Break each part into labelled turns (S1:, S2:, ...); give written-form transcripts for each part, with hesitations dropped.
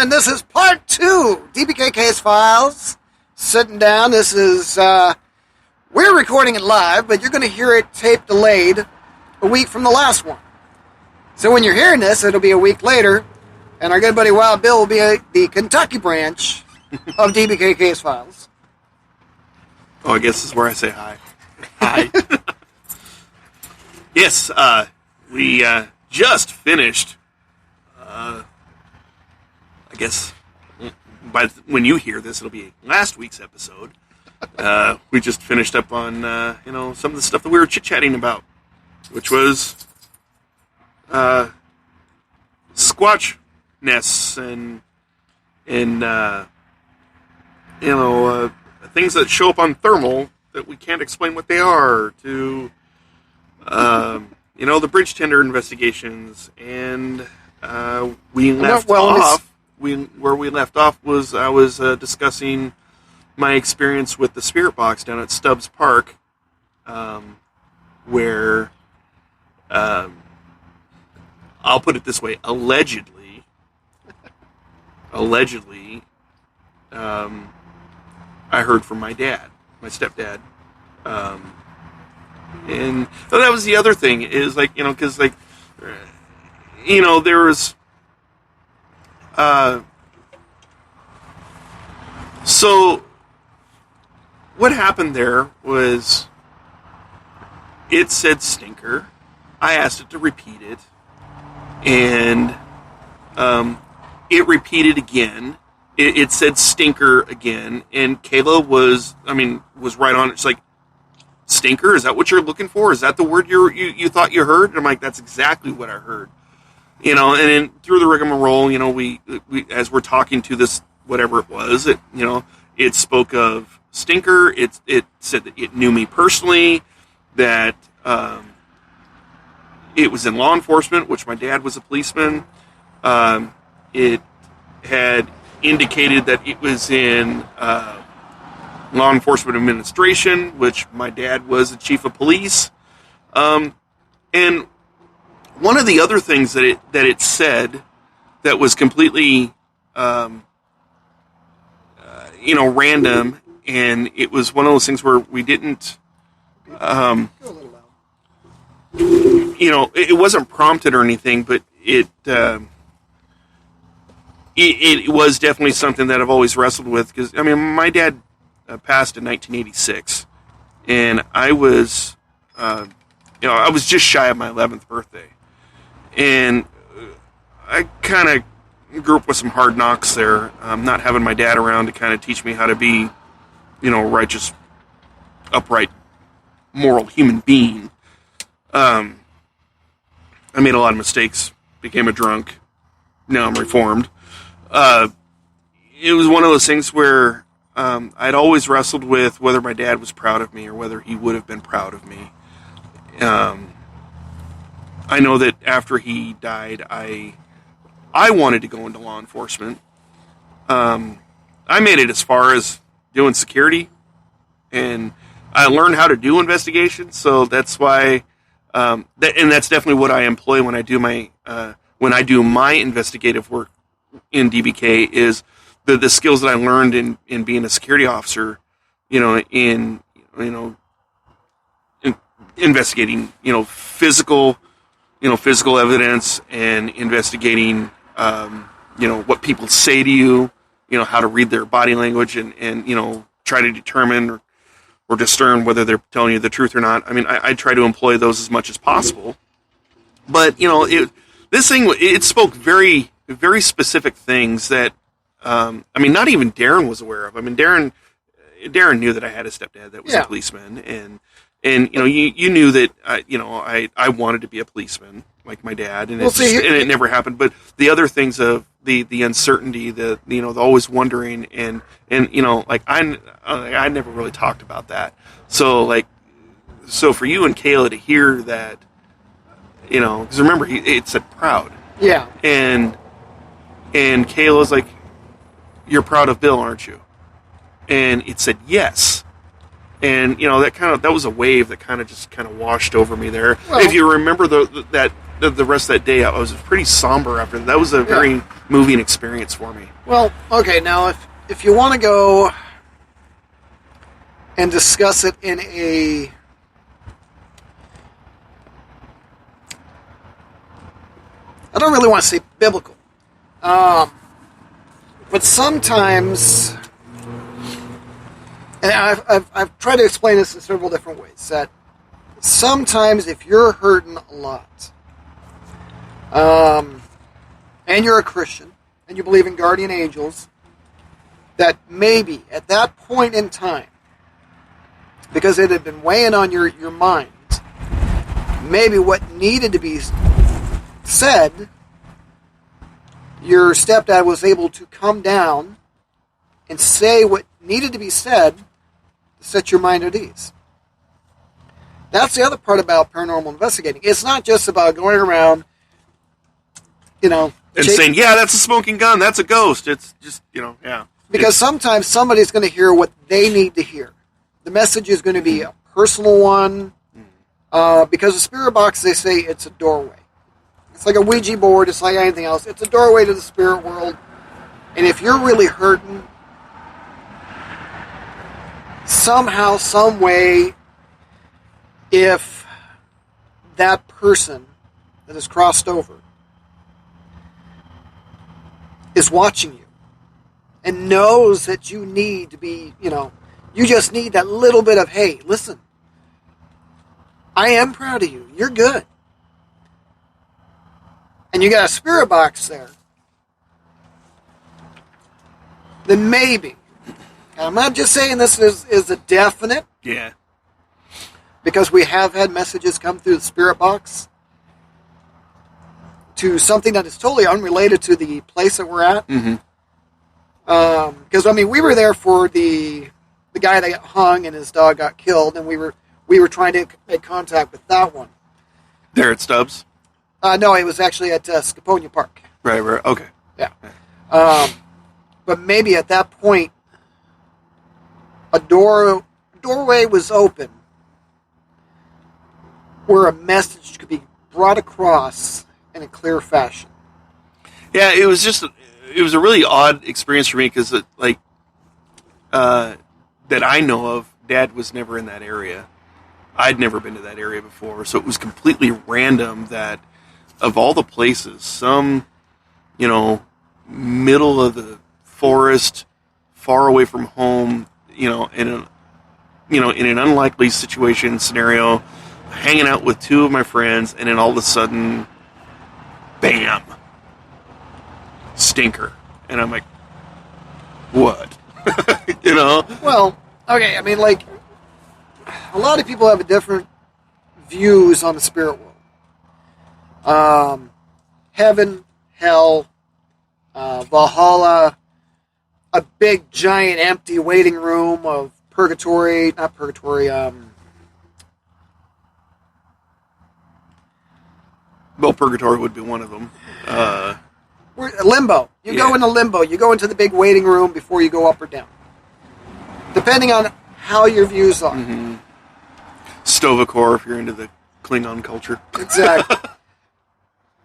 S1: gentlemen, this is part 2, D.B.K. Casefiles. Sitting down, this is, we're recording it live, but you're going to hear it tape delayed a week from the last one. So when you're hearing this, it'll be a week later, and our good buddy Wild Bill will be the Kentucky branch of D.B.K. Casefiles.
S2: Oh, I guess this is where I say hi. Hi. Yes, we just finished, I guess, when you hear this, it'll be last week's episode. We just finished up on, some of the stuff that we were chit-chatting about, which was squatch nests and things that show up on thermal that we can't explain what they are, to the bridge tender investigations, and where we left off was I was discussing my experience with the Spirit Box down at Stubbs Park, where I'll put it this way: allegedly, I heard from my dad, my stepdad. And that was the other thing, is because there was so what happened there was it said stinker. I asked it to repeat it, and it repeated again. It said stinker again, and Kayla was right on it. She's like, stinker? Is that what you're looking for? Is that the word you thought you heard? And I'm like, that's exactly what I heard. And then through the rigmarole, we as we're talking to this, whatever it was, it spoke of stinker. It said that it knew me personally, that it was in law enforcement, which my dad was a policeman. It had indicated that it was in law enforcement administration, which my dad was the chief of police. And one of the other things that it said that was completely, random, and it was one of those things where we didn't, it wasn't prompted or anything, but it was definitely something that I've always wrestled with, because, my dad passed in 1986, and I was, I was just shy of my 11th birthday, and I kind of grew up with some hard knocks there, not having my dad around to kind of teach me how to be, righteous, upright, moral human being. I made a lot of mistakes, became a drunk, now I'm reformed. It was one of those things where I'd always wrestled with whether my dad was proud of me or whether he would have been proud of me. I know that after he died, I wanted to go into law enforcement. I made it as far as doing security, and I learned how to do investigations. So that's why, and that's definitely what I employ when I do my investigative work in D.B.K. is the skills that I learned in being a security officer, in investigating, physical evidence, and investigating, what people say to you, how to read their body language, and try to determine or discern whether they're telling you the truth or not. I try to employ those as much as possible. But, this thing, it spoke very, very specific things that, not even Darren was aware of. Darren knew that I had a stepdad that was a policeman, and you knew that I wanted to be a policeman like my dad, and it never happened. But the other things of the uncertainty, the always wondering, and I never really talked about that. So for you and Kayla to hear that, because remember it said proud, and Kayla's like, you're proud of Bill, aren't you? And it said yes. And that was a wave that kind of washed over me there. Well, if you remember that the rest of that day, I was pretty somber after that. That was a very moving experience for me.
S1: Well, okay, now if you want to go and discuss it in a I don't really want to say biblical, but sometimes, and I've tried to explain this in several different ways, that sometimes if you're hurting a lot, and you're a Christian, and you believe in guardian angels, that maybe at that point in time, because it had been weighing on your mind, maybe what needed to be said, your stepdad was able to come down and say what needed to be said to set your mind at ease. That's the other part about paranormal investigating. It's not just about going around, and
S2: saying, yeah, that's a smoking gun, that's a ghost. It's just, yeah.
S1: Because sometimes somebody's going to hear what they need to hear. The message is going to be a personal one, because the spirit box, they say it's a doorway. It's like a Ouija board. It's like anything else. It's a doorway to the spirit world. And if you're really hurting, somehow, some way, if that person that has crossed over is watching you and knows that you need to be, you just need that little bit of, hey, listen, I am proud of you. You're good. And you got a spirit box there, then maybe, and I'm not just saying this is a definite, because we have had messages come through the spirit box to something that is totally unrelated to the place that we're at. Because we were there for the guy that got hung and his dog got killed, and we were trying to make contact with that one.
S2: There at Stubbs?
S1: No, it was actually at Scaponia Park.
S2: Right, okay.
S1: Yeah. But maybe at that point, a doorway was open where a message could be brought across in a clear fashion.
S2: Yeah, it was a really odd experience for me because, that I know of, Dad was never in that area. I'd never been to that area before, so it was completely random that, of all the places, some, middle of the forest, far away from home, in an unlikely scenario, hanging out with two of my friends, and then all of a sudden, bam, stinker, and I'm like, what?
S1: Well, okay, a lot of people have different views on the spirit world. Heaven, hell, Valhalla, a big, giant, empty waiting room of purgatory, not purgatory,
S2: well, purgatory would be one of them.
S1: Limbo. You go into limbo. You go into the big waiting room before you go up or down. Depending on how your views are.
S2: Mm-hmm. Stovacor, if you're into the Klingon culture.
S1: Exactly.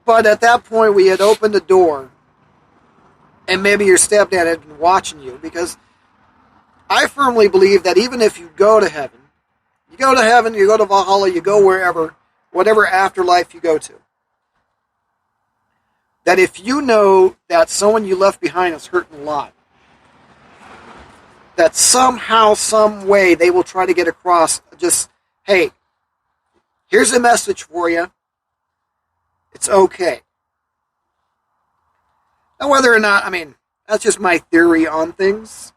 S1: But at that point, we had opened the door, and maybe your stepdad had been watching you, because I firmly believe that even if you go to heaven, you go to Valhalla, you go wherever, whatever afterlife you go to, that if you know that someone you left behind is hurting a lot, that somehow, some way, they will try to get across just, hey, here's a message for you. It's okay. Now, whether or not, that's just my theory on things.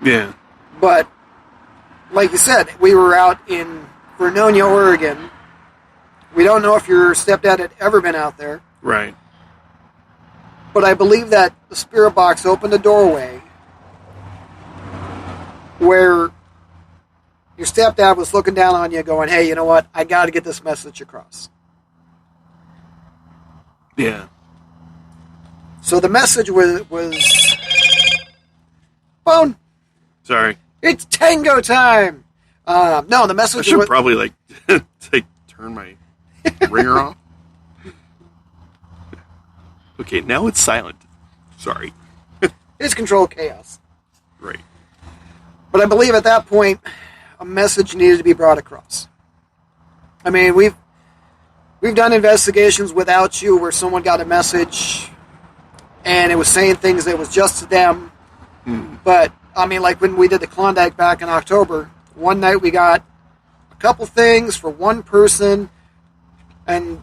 S2: Yeah.
S1: But, like you said, we were out in Vernonia, Oregon. We don't know if your stepdad had ever been out there.
S2: Right.
S1: But I believe that the spirit box opened a doorway where your stepdad was looking down on you going, hey, you know what? I got to get this message across.
S2: Yeah.
S1: So the message was phone.
S2: Sorry.
S1: It's tango time. No, the message
S2: I should probably, turn my Ringer off. Okay, now it's silent. Sorry.
S1: It's controlled chaos.
S2: Right.
S1: But I believe at that point, a message needed to be brought across. I mean, we've done investigations without you where someone got a message and it was saying things that was just to them. But, I mean, like when we did the Klondike back in October, one night we got a couple things for one person, and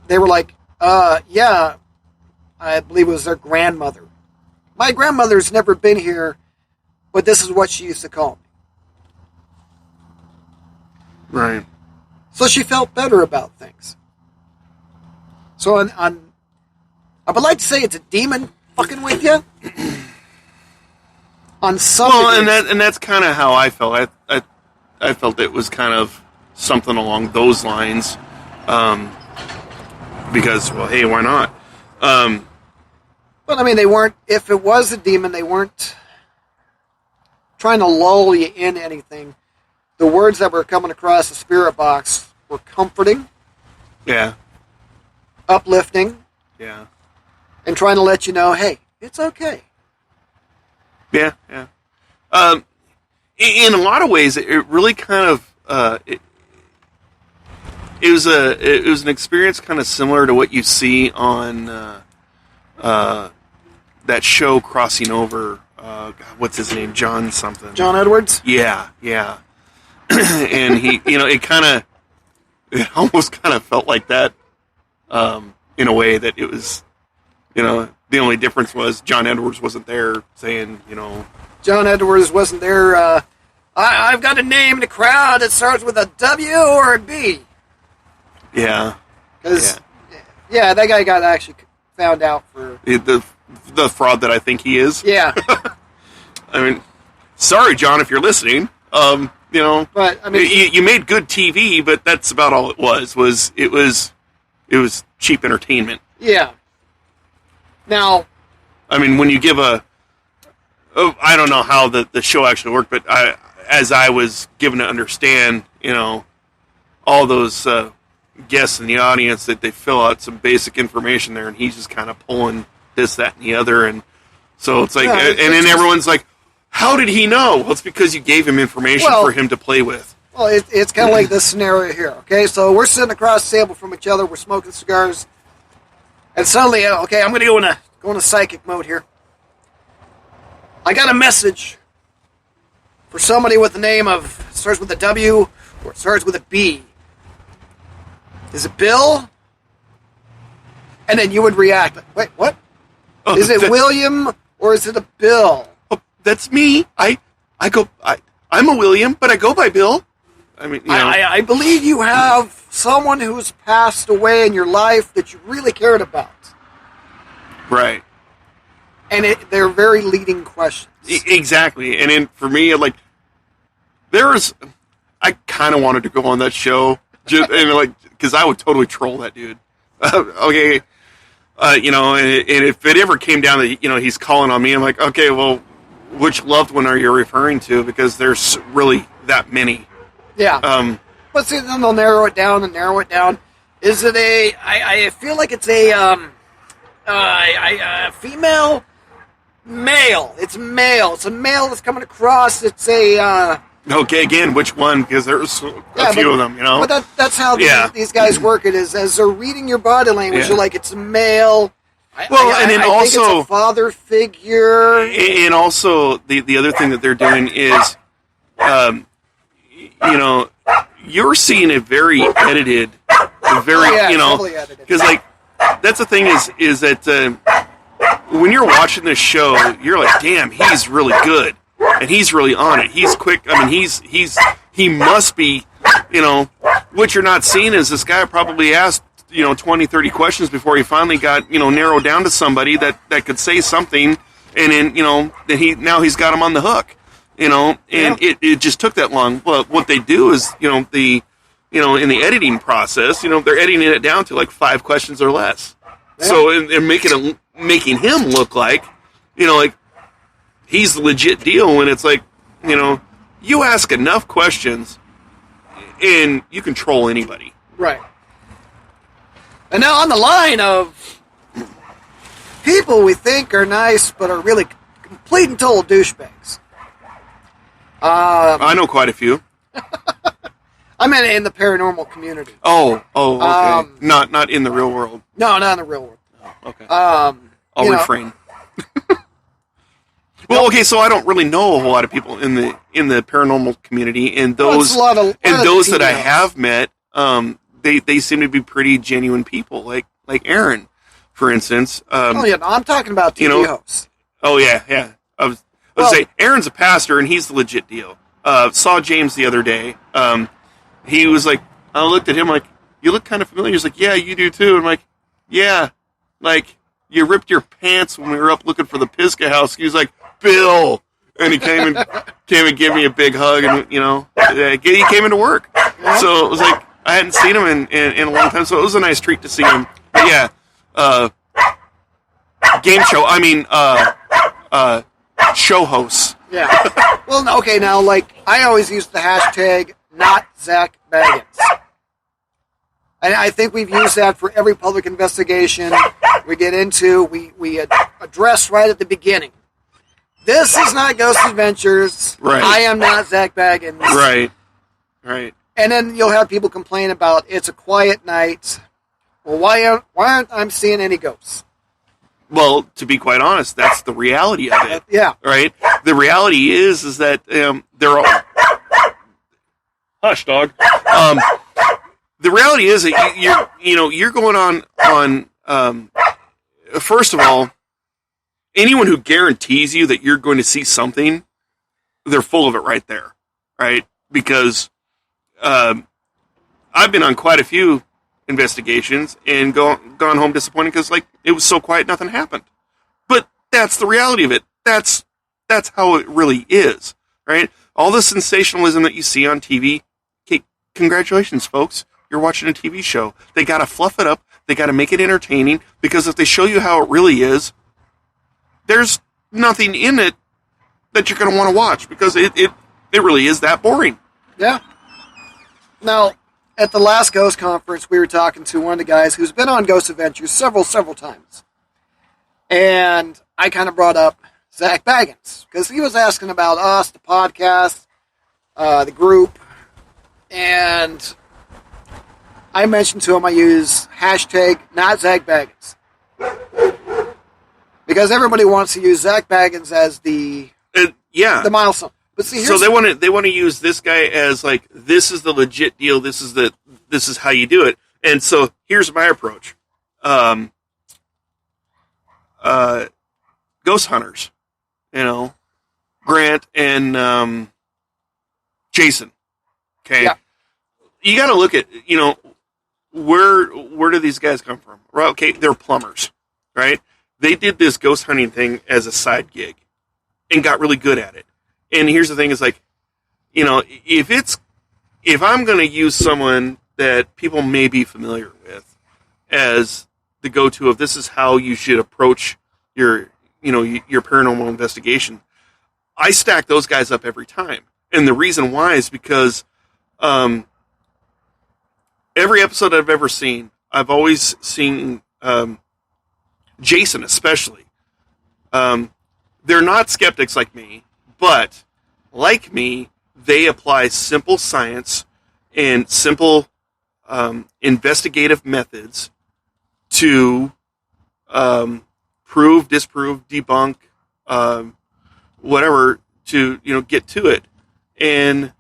S1: they were like, yeah, I believe it was their grandmother. My grandmother's never been here, but this is what she used to call me.
S2: Right.
S1: So she felt better about things. So I would like to say it's a demon fucking with you. On some
S2: and that's kind of how I felt. I felt it was kind of something along those lines. Because, well, hey, why not?
S1: But I mean, they weren't. If it was a demon, they weren't trying to lull you in anything. The words that were coming across the spirit box were comforting.
S2: Yeah.
S1: Uplifting.
S2: Yeah.
S1: And trying to let you know, hey, it's okay.
S2: Yeah, yeah. In a lot of ways, it really kind of it was an experience kind of similar to what you see on that show Crossing Over. God, what's his name? John something.
S1: John Edwards?
S2: Yeah, yeah. And he, it almost kind of felt like that in a way that it was, the only difference was John Edwards wasn't there saying,
S1: John Edwards wasn't there. I've got a name in the crowd that starts with a W or a B.
S2: Yeah.
S1: Because, yeah, that guy got actually found out for...
S2: The fraud that I think he is.
S1: Yeah.
S2: I mean, sorry, John, if you're listening. But I mean, you made good TV, but that's about all it was. It was cheap entertainment.
S1: Yeah. Now,
S2: I mean, when you give I don't know how the show actually worked, but as I was given to understand, all those guests in the audience, that they fill out some basic information there, and he's just kind of pulling this, that, and the other, and so it's like, and then everyone's like, how did he know? Well, it's because you gave him information for him to play with.
S1: Well, it's kind of like this scenario here, okay? So we're sitting across the table from each other, we're smoking cigars, and suddenly, okay, I'm going to go into psychic mode here. I got a message for somebody with the name of, starts with a W or it starts with a B. Is it Bill? And then you would react, wait, what? Is it William or is it a Bill?
S2: Oh, that's me. I'm a William, but I go by Bill. I mean,
S1: I believe you have someone who's passed away in your life that you really cared about.
S2: Right.
S1: And they're very leading questions.
S2: Exactly. And then for me, like, I kind of wanted to go on that show, because I would totally troll that dude. Okay. And if it ever came down that, he's calling on me, I'm like, okay, well, which loved one are you referring to? Because there's really that many.
S1: Yeah. But see, then they'll narrow it down and narrow it down. Is it I feel like it's a female, male. It's male. It's a male that's coming across. It's a...
S2: Okay, again, which one? Because there's a few of them,
S1: But that's how these guys work it, is as they're reading your body language, you're like, it's a male. I think it's a father figure.
S2: And also, the other thing that they're doing is, you're seeing a very edited, because, like, that's the thing is that when you're watching this show, you're like, damn, he's really good. And he's really on it. He's quick. I mean, he must be, what you're not seeing is this guy probably asked, 20, 30 questions before he finally got, narrowed down to somebody that could say something. And then, then he's got him on the hook, and it just took that long. Well, what they do is, in the editing process, they're editing it down to like 5 questions or less. Yeah. So they're making him look like, like, he's the legit deal, when it's like, you ask enough questions and you control anybody.
S1: Right. And now on the line of people we think are nice but are really complete and total douchebags.
S2: I know quite a few.
S1: I meant in the paranormal community.
S2: Oh, okay. Not in the real world.
S1: No, not in the real world.
S2: Oh, okay.
S1: I'll
S2: refrain. Well, okay, so I don't really know a whole lot of people in the paranormal community, and those that I have met, they seem to be pretty genuine people, like Aaron, for instance.
S1: I'm talking about TV hosts.
S2: Oh yeah. I was say Aaron's a pastor, and he's the legit deal. Saw James the other day. He was like, I looked at him like, you look kind of familiar. He's like, yeah, you do too. I'm like, yeah, like you ripped your pants when we were up looking for the Pisgah house. He was like, Bill, and he came and gave me a big hug, and he came into work. Yeah. So it was like I hadn't seen him in a long time, so it was a nice treat to see him. But yeah, game show. I mean, show hosts.
S1: Yeah. Well, okay, now like I always use the hashtag not Zach Baggins. And I think we've used that for every public investigation we get into. We address right at the beginning. This is not Ghost Adventures.
S2: Right.
S1: I am not Zach Baggins.
S2: Right.
S1: And then you'll have people complain about it's a quiet night. Well, why aren't I seeing any ghosts?
S2: Well, to be quite honest, that's the reality of it.
S1: Yeah.
S2: Right? The reality is that they're all... Hush, dog. The reality is that you're going on first of all, anyone who guarantees you that you're going to see something, they're full of it right there, right? Because I've been on quite a few investigations and gone home disappointed because like it was so quiet, nothing happened. But that's the reality of it. That's how it really is, right? All the sensationalism that you see on TV. Okay, congratulations, folks. You're watching a TV show. They got to fluff it up. They got to make it entertaining because if they show you how it really is, there's nothing in it that you're going to want to watch because it really is that boring.
S1: Yeah. Now, at the last Ghost Conference, we were talking to one of the guys who's been on Ghost Adventures several times. And I kind of brought up Zach Baggins because he was asking about us, the podcast, the group, and I mentioned to him I use hashtag not Zach Baggins. Because everybody wants to use Zach Baggins as the milestone. But see,
S2: so they want to use this guy as like this is the legit deal. This is how you do it. And so here's my approach. Ghost hunters, Grant and Jason. Okay,
S1: yeah.
S2: You got to look at where do these guys come from? Well, okay, they're plumbers, right? They did this ghost hunting thing as a side gig and got really good at it. And here's the thing is like, if I'm going to use someone that people may be familiar with as the go-to of this is how you should approach your paranormal investigation, I stack those guys up every time. And the reason why is because, every episode I've ever seen, I've always seen, Jason especially. They're not skeptics like me, but like me, they apply simple science and simple investigative methods to prove, disprove, debunk, whatever to get to it. And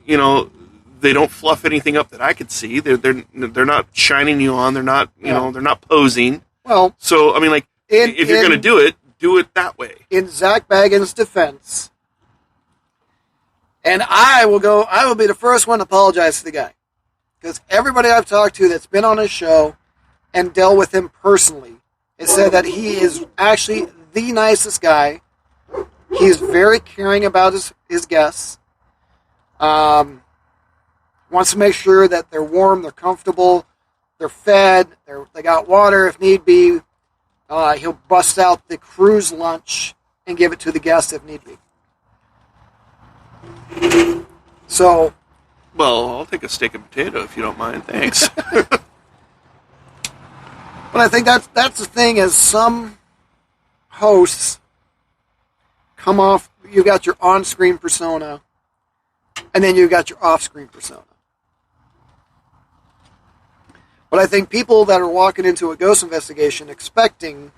S2: they don't fluff anything up that I could see. They're not shining you on. They're not they're not posing.
S1: Well,
S2: so I mean, like if you're going to do it that way.
S1: In Zach Baggins' defense, and I will be the first one to apologize to the guy. Because everybody I've talked to that's been on his show and dealt with him personally has said that he is actually the nicest guy. He's very caring about his guests. Wants to make sure that they're warm, they're comfortable, they're fed, they got water if need be. He'll bust out the cruise lunch and give it to the guests if need be. So,
S2: well, I'll take a steak and potato if you don't mind. Thanks.
S1: But I think that's the thing is some hosts come off, you've got your on-screen persona, and then you've got your off-screen persona. But I think people that are walking into a ghost investigation expecting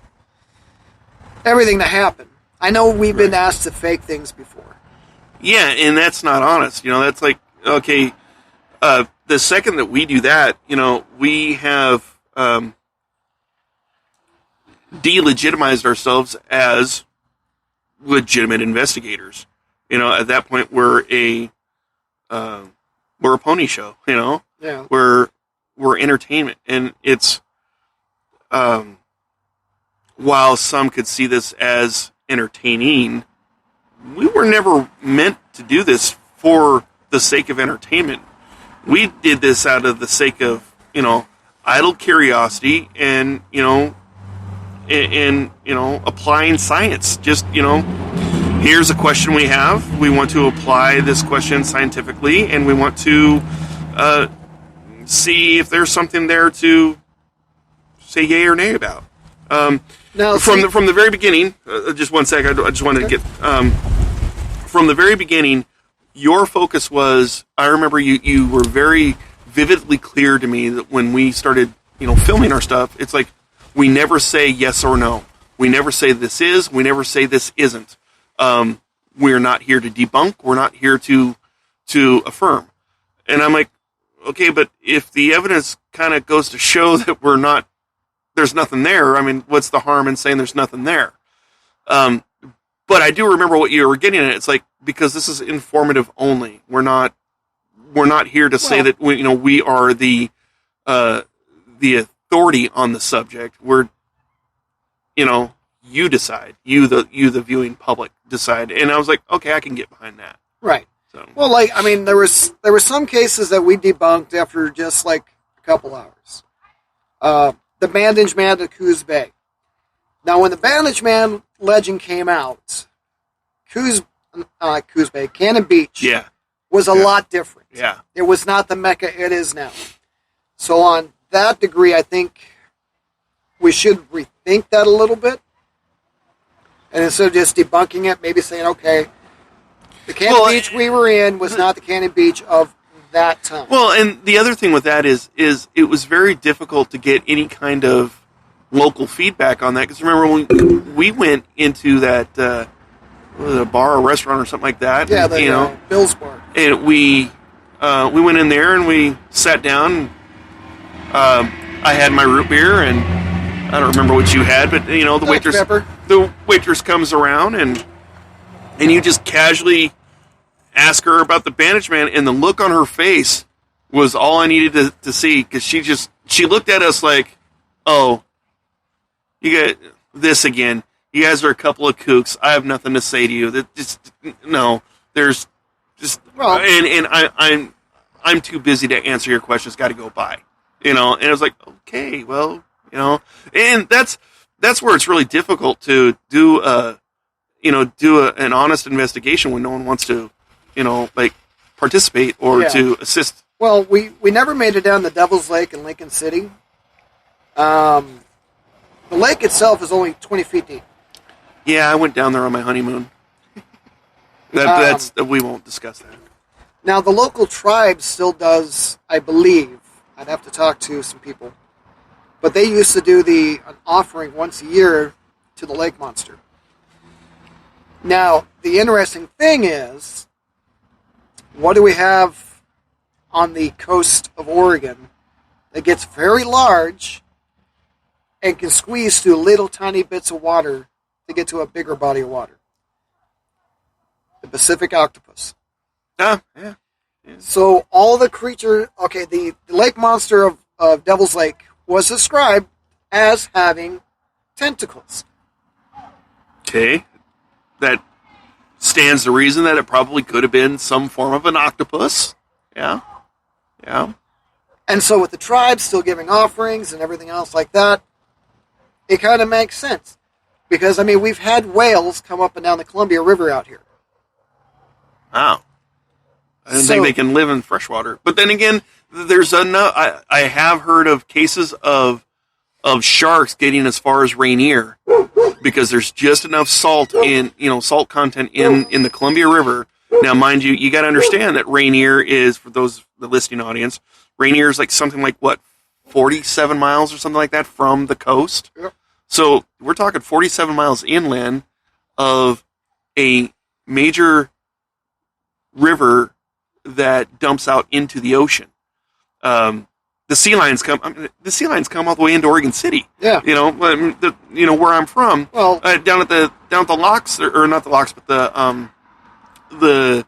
S1: everything to happen. I know we've been asked to fake things before.
S2: Yeah, and that's not honest. That's like, okay, the second that we do that, we have delegitimized ourselves as legitimate investigators. At that point, we're a pony show.
S1: Yeah.
S2: We're entertainment, and it's while some could see this as entertaining, we were never meant to do this for the sake of entertainment. We did this out of the sake of idle curiosity and applying science. Just here's a question we have. We want to apply this question scientifically, and we want to see if there's something there to say yay or nay about.
S1: Now,
S2: from the very beginning, just one sec. I just wanted to get from the very beginning. Your focus was. I remember you were very vividly clear to me that when we started, filming our stuff, it's like we never say yes or no. We never say this is. We never say this isn't. We're not here to debunk. We're not here to affirm. And I'm like, okay, but if the evidence kind of goes to show that there's nothing there, I mean, what's the harm in saying there's nothing there? But I do remember what you were getting at. It's like, because this is informative only. We're not here to say that we are the authority on the subject. We're, you decide. You the viewing public decide. And I was like, okay, I can get behind that.
S1: Right.
S2: So.
S1: Well, there were some cases that we debunked after just like a couple hours. The Bandage Man to Coos Bay. Now, when the Bandage Man legend came out, Coos Bay, Cannon Beach, was a lot different.
S2: Yeah.
S1: It was not the mecca it is now. So on that degree, I think we should rethink that a little bit. And instead of just debunking it, maybe saying, okay, the Cannon Beach we were in was not the Cannon Beach of that time.
S2: Well, and the other thing with that is it was very difficult to get any kind of local feedback on that. Because remember, when we went into that a bar or restaurant or something like that.
S1: Yeah, the Bill's Bar.
S2: And we went in there and we sat down. I had my root beer, and I don't remember what you had, but the waitress comes around and you just casually ask her about the Bandage Man, and the look on her face was all I needed to see, because she looked at us like, oh, you got this again. You guys are a couple of kooks. I have nothing to say to you. That just no. There's just and I'm too busy to answer your questions. Got to go by, And I was like, okay, well, and that's where it's really difficult to do an honest investigation when no one wants to, participate or to assist.
S1: Well, we never made it down to Devil's Lake in Lincoln City. The lake itself is only 20 feet deep.
S2: Yeah, I went down there on my honeymoon. We won't discuss that.
S1: Now, the local tribe still does, I believe. I'd have to talk to some people. But they used to do an offering once a year to the lake monster. Now, the interesting thing is, what do we have on the coast of Oregon that gets very large and can squeeze through little tiny bits of water to get to a bigger body of water? The Pacific octopus.
S2: Ah, yeah.
S1: So all the creature, the lake monster of Devil's Lake was described as having tentacles.
S2: Okay. That stands to reason that it probably could have been some form of an octopus. Yeah. Yeah.
S1: And so with the tribe still giving offerings and everything else like that, it kind of makes sense. Because, we've had whales come up and down the Columbia River out here.
S2: Wow. I didn't think they can live in freshwater. But then again, there's I have heard of cases of of sharks getting as far as Rainier because there's just enough salt salt content in the Columbia River. Now, mind you, you got to understand that Rainier is, for those the listening audience, Rainier is like something like 47 miles or something like that from the coast.
S1: Yep.
S2: So we're talking 47 miles inland of a major river that dumps out into the ocean. The sea lions come all the way into Oregon City.
S1: Yeah.
S2: Where I'm from.
S1: Well,
S2: down at the locks, or not the locks, but the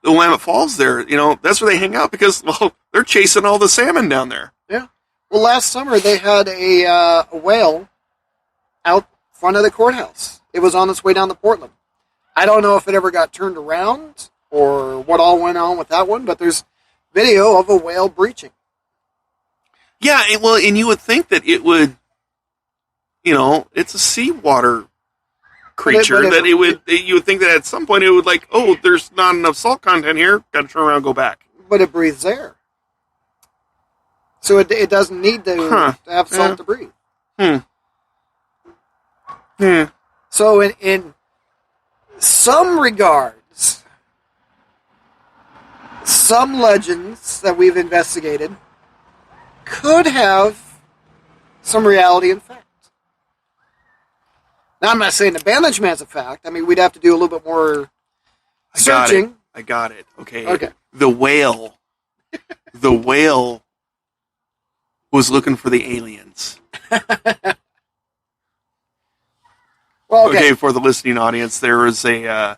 S2: Willamette Falls there. That's where they hang out because they're chasing all the salmon down there.
S1: Yeah. Well, last summer they had a whale out front of the courthouse. It was on its way down to Portland. I don't know if it ever got turned around or what all went on with that one, but there's video of a whale breaching.
S2: Yeah, and you would think that it would, it's a seawater creature, you would think that at some point it would there's not enough salt content here, got to turn around and go back.
S1: But it breathes air. So it doesn't need to have salt to breathe. So in some regards, some legends that we've investigated could have some reality and fact. Now, I'm not saying the Bandage-Man's a fact. I mean, we'd have to do a little bit more searching.
S2: I got it. Okay.
S1: Okay.
S2: The whale was looking for the aliens.
S1: Well, okay.
S2: For the listening audience, there was a.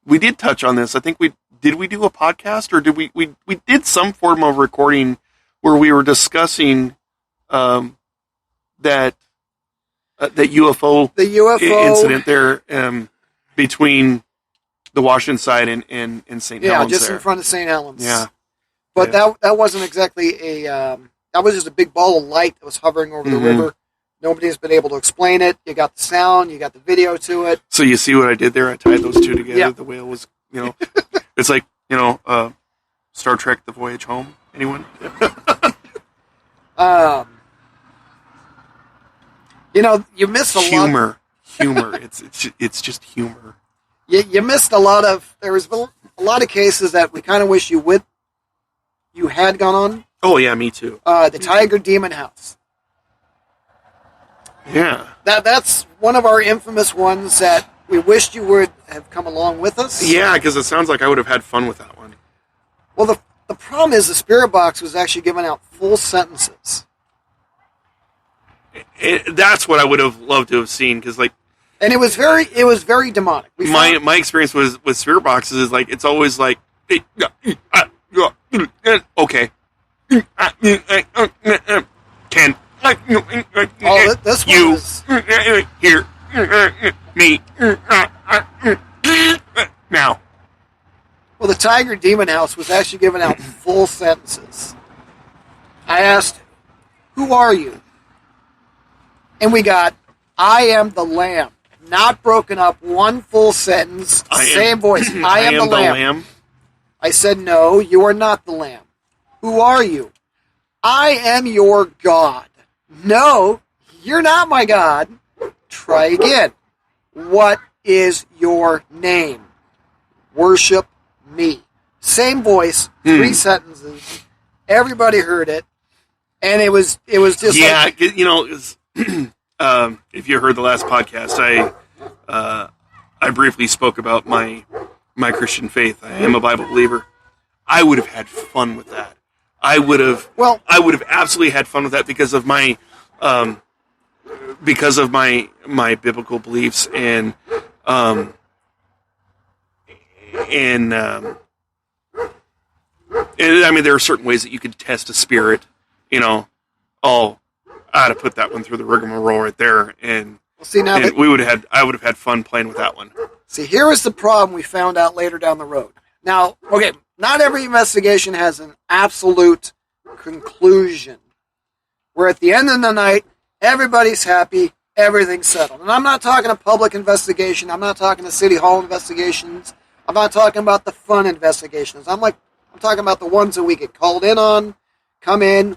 S2: We did touch on this. I think we do a podcast, or did we did some form of recording where we were discussing that UFO incident there between the Washington side and St. Helens.
S1: Yeah, just
S2: there.
S1: in front of St. Helens.
S2: Yeah,
S1: but that wasn't exactly a. That was just a big ball of light that was hovering over the river. Nobody's been able to explain it. You got the sound, you got the video to it.
S2: So you see what I did there? I tied those two together.
S1: Yeah.
S2: The whale was, it's like, Star Trek: The Voyage Home. Anyone?
S1: You missed a
S2: lot. Humor. It's just humor.
S1: You missed a lot of. There was a lot of cases that we kind of wish you had gone on.
S2: Oh yeah, me too.
S1: The Tiger Demon House.
S2: Yeah.
S1: That's one of our infamous ones that we wished you would have come along with us.
S2: Yeah, because it sounds like I would have had fun with that one.
S1: Well, the problem is the spirit box was actually giving out full sentences.
S2: That's what I would have loved to have seen, because
S1: and it was very demonic.
S2: My experience with spirit boxes is it's always okay. Ken.
S1: This one was...
S2: Here. Me. Now.
S1: Well, the Tiger Demon House was actually giving out full sentences. I asked, "Who are you?" And we got, "I am the Lamb." Not broken up, one full sentence, same voice. I am the Lamb. I said, "No, you are not the Lamb." "Who are you?" "I am your God." "No, you're not my God." "Try again." "What is your name?" "Worship me." Same voice, 3 sentences. Everybody heard it, and it was just
S2: if you heard the last podcast, I briefly spoke about my Christian faith. I am a Bible believer. I would have had fun with that. I would have absolutely had fun with that because of my biblical beliefs and I mean, there are certain ways that you could test a spirit. I'd have put that one through the rigmarole right there, and I would have had fun playing with that one.
S1: See, here is the problem we found out later down the road. Now, okay, not every investigation has an absolute conclusion, where at the end of the night, everybody's happy, everything's settled. And I'm not talking a public investigation, I'm not talking to City Hall investigations, I'm not talking about the fun investigations. I'm talking about the ones that we get called in on, come in,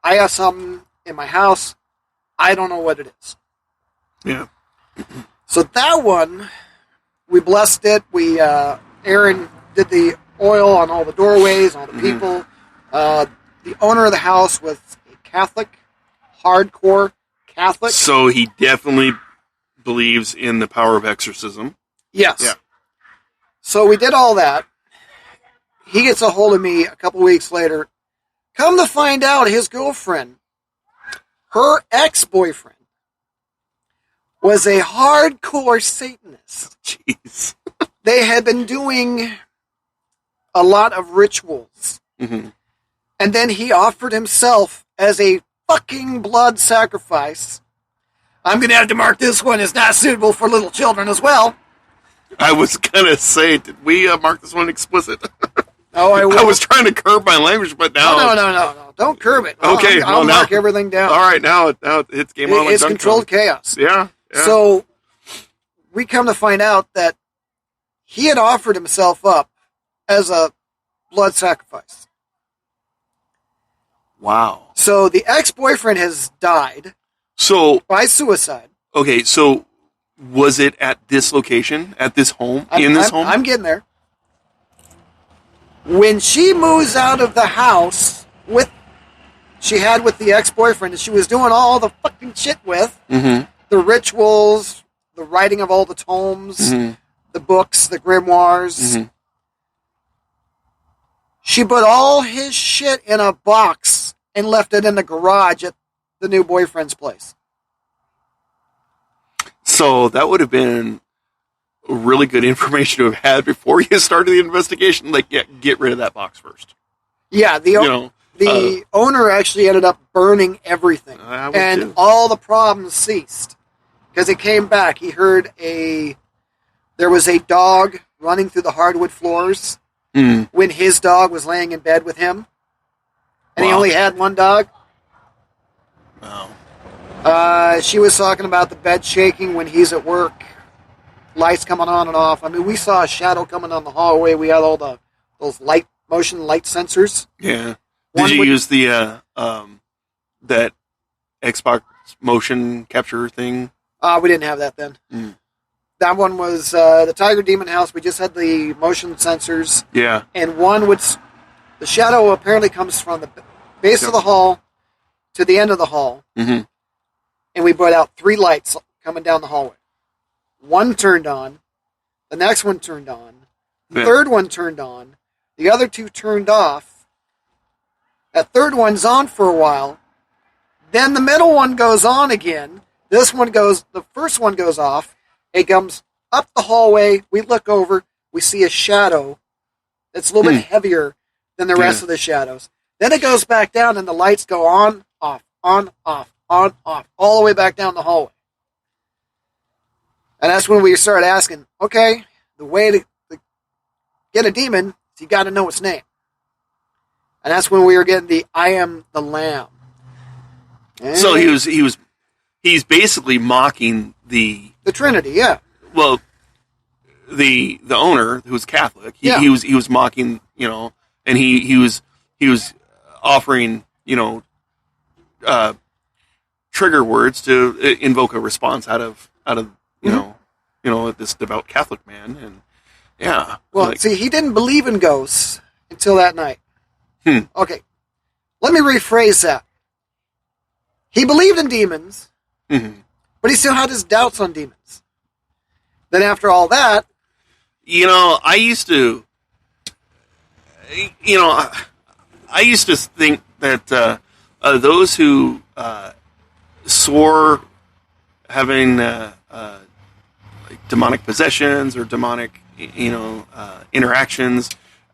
S1: I have something, in my house. I don't know what it is.
S2: Yeah.
S1: So that one, we blessed it. We Aaron did the oil on all the doorways, all the people. The owner of the house was a Catholic, hardcore Catholic.
S2: So he definitely believes in the power of exorcism.
S1: Yes.
S2: Yeah.
S1: So we did all that. He gets a hold of me a couple weeks later. Come to find out, his girlfriend, her ex-boyfriend, was a hardcore Satanist.
S2: Jeez.
S1: They had been doing a lot of rituals.
S2: Mm-hmm.
S1: And then he offered himself as a fucking blood sacrifice. I'm going to have to mark this one as not suitable for little children as well.
S2: I was going to say, did we mark this one explicit?
S1: Oh, I will.
S2: I was trying to curb my language, but now...
S1: No. Don't curb it.
S2: Okay.
S1: I'll mark everything down.
S2: All right, now it's game on.
S1: It's controlled chaos.
S2: Yeah.
S1: So we come to find out that he had offered himself up as a blood sacrifice.
S2: Wow.
S1: So the ex-boyfriend has died by suicide.
S2: Okay, so was it at this location, at this home, home?
S1: I'm getting there. When she moves out of the house she had with the ex-boyfriend, and she was doing all the fucking shit with, the rituals, the writing of all the tomes, the books, the grimoires. She put all his shit in a box and left it in the garage at the new boyfriend's place.
S2: So that would have been really good information to have had before you started the investigation. Like, get rid of that box first.
S1: Yeah, the owner actually ended up burning everything, and all the problems ceased because it came back. He heard there was a dog running through the hardwood floors when his dog was laying in bed with him, and he only had one dog.
S2: Wow.
S1: She was talking about the bed shaking when he's at work, lights coming on and off. I mean, we saw a shadow coming down the hallway. We had all those motion light sensors.
S2: Yeah. Did you use the that Xbox motion capture thing?
S1: We didn't have that then. That one was the Tiger Demon House. We just had the motion sensors.
S2: Yeah.
S1: And the shadow apparently comes from the base of the hall to the end of the hall.
S2: Mm-hmm.
S1: And we put out 3 lights coming down the hallway. One turned on. The next one turned on. The third one turned on. The other 2 turned off. That third one's on for a while. Then the middle one goes on again. The first one goes off. It comes up the hallway. We look over. We see a shadow that's a little bit heavier than the rest of the shadows. Then it goes back down and the lights go on, off, on, off, on, off, all the way back down the hallway. And that's when we started asking, okay, the way to get a demon is you got to know its name. And that's when we were getting the I am the Lamb. And
S2: so he's basically mocking the
S1: Trinity, yeah.
S2: Well, the owner who's Catholic, he was mocking, and he was offering, trigger words to invoke a response out of this devout Catholic man, and yeah.
S1: Well, see, he didn't believe in ghosts until that night. Okay, let me rephrase that. He believed in demons, but he still had his doubts on demons. Then after all that,
S2: I used to think that those who swore having like demonic possessions or demonic interactions,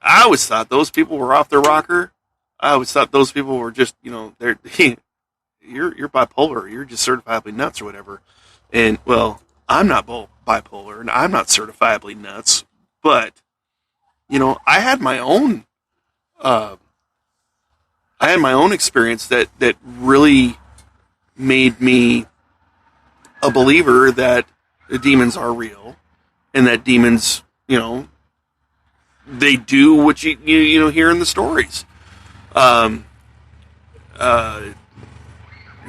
S2: I always thought those people were off their rocker. I always thought those people were just they're you're bipolar, you're just certifiably nuts or whatever. And well, I'm not bipolar and I'm not certifiably nuts, but I had my own experience that really made me a believer that the demons are real and that demons, they do what you hear in the stories.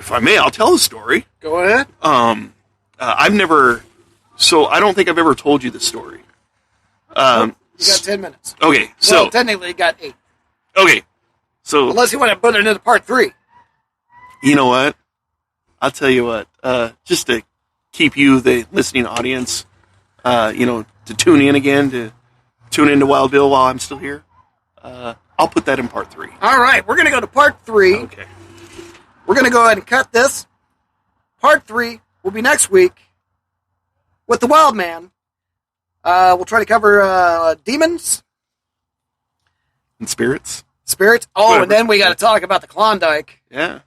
S2: if I may, I'll tell the story.
S1: Go ahead.
S2: I don't think I've ever told you this story.
S1: You got 10 minutes.
S2: Okay, so
S1: Well, technically, you got 8.
S2: okay, so
S1: Unless you want to put it into part 3.
S2: you know what? I'll tell you what. Just to keep you, the listening audience, to tune in again, to tune into Wild Bill while I'm still here. I'll put that in part 3.
S1: All right, we're going to go to part 3.
S2: Okay.
S1: We're going to go ahead and cut this. Part 3 will be next week with the Wild Man. We'll try to cover demons.
S2: And spirits.
S1: Spirits. Oh,
S2: Whatever.
S1: and then we got to talk about the Klondike.
S2: Yeah.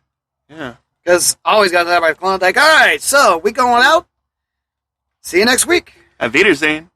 S1: Because always got to talk about Klondike. All right, so we going out. See you next week.
S2: Auf Wiedersehen.